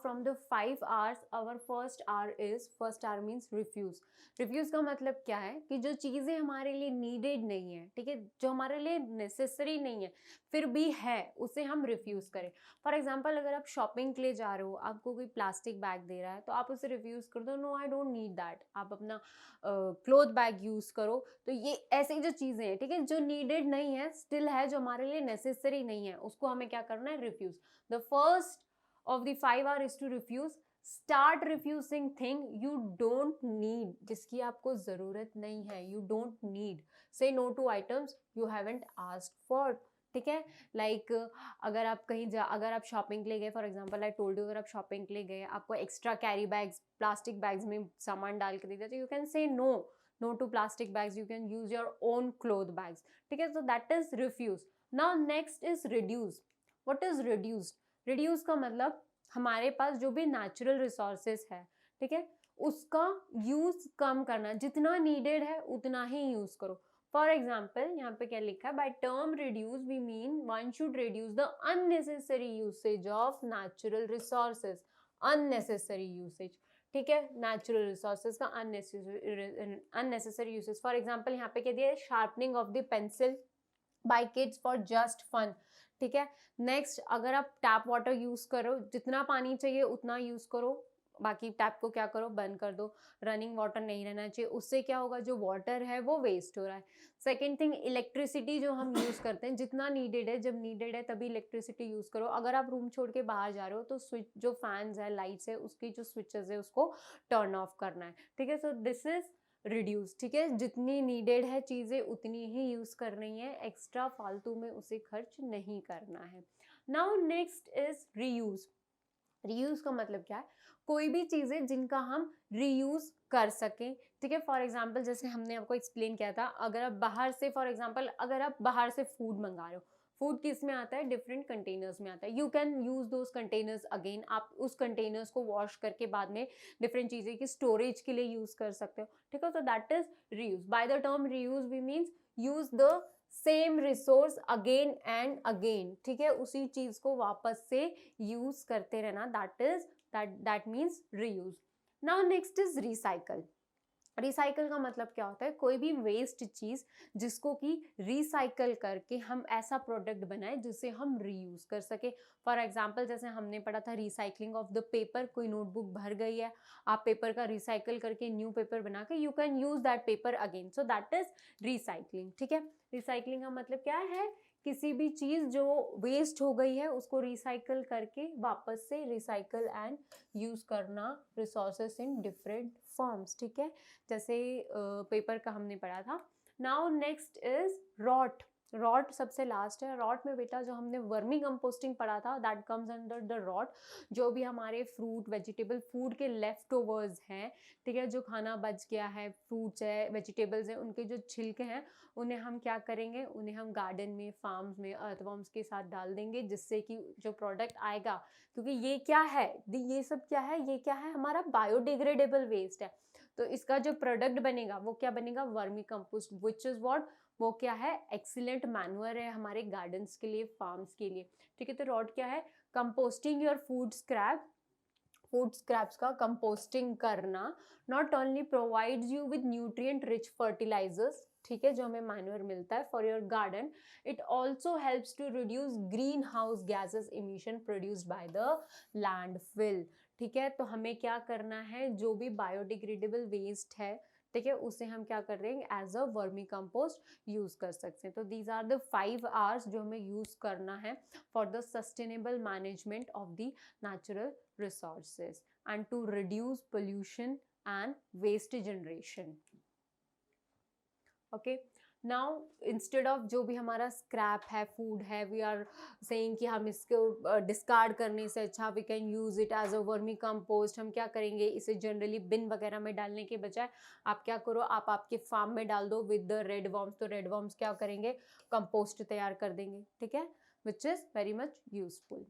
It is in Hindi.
from the 5 R's, our first R means refuse. Refuse का मतलब क्या है कि जो चीज़ें हमारे लिए नीडेड नहीं है, ठीक है, जो हमारे लिए नेसेसरी नहीं है, फिर भी है, उसे हम रिफ्यूज़ करें। फॉर एग्जाम्पल अगर आप शॉपिंग के लिए जा रहे हो, आपको कोई प्लास्टिक बैग दे रहा है तो आप उसे रिफ्यूज़ कर दो, no I don't need that, आप अपना क्लोथ बैग यूज़ करो। तो ये ऐसी जो चीज़ें हैं, ठीक है, जो नीडेड नहीं है, स्टिल है, जो हमारे लिए नेसेसरी नहीं है, उसको हमें क्या करना है, refuse. The first of the 5 R is to refuse. Start refusing thing you don't need, जिसकी आपको ज़रूरत नहीं है, you don't need. Say no to items you haven't asked for. ठीक है, लाइक अगर आप कहीं अगर आप शॉपिंग के लिए गए, for example I told you, अगर आप शॉपिंग के लिए गए, आपको extra carry bags, plastic bags में सामान डाल के दे दिया, तो you can say no to plastic bags, you can use your own cloth bags, ठीक है, so that is refuse. Now next is reduce. What is reduced? Reduce का मतलब हमारे पास जो भी नेचुरल रिसोर्सेज है, ठीक है, उसका यूज कम करना, जितना नीडेड है उतना ही यूज करो. फॉर एग्जाम्पल यहाँ पे क्या लिखा है, by term reduce we mean one should reduce the unnecessary usage of natural resources. Unnecessary usage, ठीक है, नेचुरल रिसोर्सेज का अननेसेसरी यूसेज. फॉर एग्जाम्पल यहाँ पे क्या दिया है, sharpening of the pencil by kids for just fun, ठीक है. नेक्स्ट, अगर आप टैप वाटर यूज करो, जितना पानी चाहिए उतना यूज करो, बाकी टैप को क्या करो, बंद कर दो. रनिंग वाटर नहीं रहना चाहिए, उससे क्या होगा, जो वाटर है वो वेस्ट हो रहा है. सेकेंड थिंग, इलेक्ट्रिसिटी जो हम यूज करते हैं, जितना नीडेड है, जब नीडेड है तभी इलेक्ट्रिसिटी यूज करो. अगर आप रूम छोड़ के बाहर जा रहे हो तो स्विच, जो फैंस है, लाइट्स है, उसकी जो स्विचेस है उसको टर्न ऑफ करना है, ठीक है. सो दिस इज रिड्यूस, ठीक है, जितनी नीडेड है चीज़ें उतनी ही यूज़ करनी है, एक्स्ट्रा फालतू में उसे खर्च नहीं करना है. Now next is reuse. Reuse का मतलब क्या है, कोई भी चीज़ें जिनका हम रीयूज कर सकें, ठीक है. फॉर एग्जाम्पल जैसे हमने आपको एक्सप्लेन किया था, अगर आप बाहर से, फॉर एग्जाम्पल अगर आप बाहर से फूड मंगा रहे हो, फूड किस में आता है, डिफरेंट कंटेनर्स में आता है, you can use those containers again. आप उस कंटेनर्स को वॉश करके बाद में डिफरेंट चीज़ें की स्टोरेज के लिए यूज कर सकते हो, ठीक है. तो that is reuse. By the term reuse we means use the same resource again and again, ठीक है, उसी चीज को वापस से यूज करते रहना, that means reuse. Now next is recycle. Recycle का मतलब क्या होता है, कोई भी वेस्ट चीज़ जिसको कि रिसाइकल करके हम ऐसा प्रोडक्ट बनाए जिसे हम रीयूज कर सके. फॉर एग्जांपल जैसे हमने पढ़ा था रिसाइकलिंग ऑफ द पेपर, कोई नोटबुक भर गई है, आप पेपर का रिसाइकल करके न्यू पेपर बना के you can use that paper again, so that is recycling, ठीक है. रिसाइकलिंग का मतलब क्या है, किसी भी चीज़ जो वेस्ट हो गई है उसको रिसाइकल करके वापस से रिसाइकल एंड यूज करना रिसोर्सेस इन डिफरेंट फॉर्म्स, ठीक है, जैसे पेपर का हमने पढ़ा था. Now next is rot. Rot सबसे लास्ट है. रॉट में बेटा जो हमने वर्मी कंपोस्टिंग पढ़ा था, that comes under the rot. जो भी हमारे फ्रूट, वेजिटेबल, फूड के लेफ्ट ओवर्स हैं, ठीक है, जो खाना बच गया है, फ्रूट्स है, वेजिटेबल्स हैं, उनके जो छिलके हैं, उन्हें हम क्या करेंगे, उन्हें हम गार्डन में, फार्म्स में अर्थवर्म्स के साथ डाल देंगे, जिससे कि जो प्रोडक्ट आएगा, क्योंकि ये क्या है, ये सब क्या है, ये क्या है, हमारा बायोडिग्रेडेबल वेस्ट है, तो इसका जो प्रोडक्ट बनेगा वो क्या बनेगा, vermi compost, which is what, वो क्या है, एक्सीलेंट मैन्योर है हमारे गार्डन्स के लिए, फार्म्स के लिए, ठीक है. तो रॉट क्या है, composting your food scrap. Food scraps का कंपोस्टिंग करना not only provides you with nutrient rich fertilisers, ठीक है, जो हमें मैन्योर मिलता है for your garden, it also helps to reduce greenhouse gases emission produced by the landfill, ठीक है. तो हमें क्या करना है, जो भी बायोडिग्रेडेबल वेस्ट है, ठीक है, उसे हम क्या कर रहे हैं, as a vermicompost use कर सकते हैं. तो दीज आर द 5 R's जो हमें यूज करना है for the sustainable management of the natural resources and to reduce pollution and waste generation. Okay, now instead of जो भी हमारा स्क्रैप है, फूड है, वी आर सेइंग कि हम इसको डिस्कार्ड करने से अच्छा we can use it as a vermicompost. हम क्या करेंगे, इसे जनरली बिन वगैरह में डालने के बजाय आप क्या करो, आप आपके फार्म में डाल दो विद द रेड वर्म्स. तो रेड वर्म्स क्या करेंगे, कंपोस्ट तैयार कर देंगे, ठीक है, which is very much useful.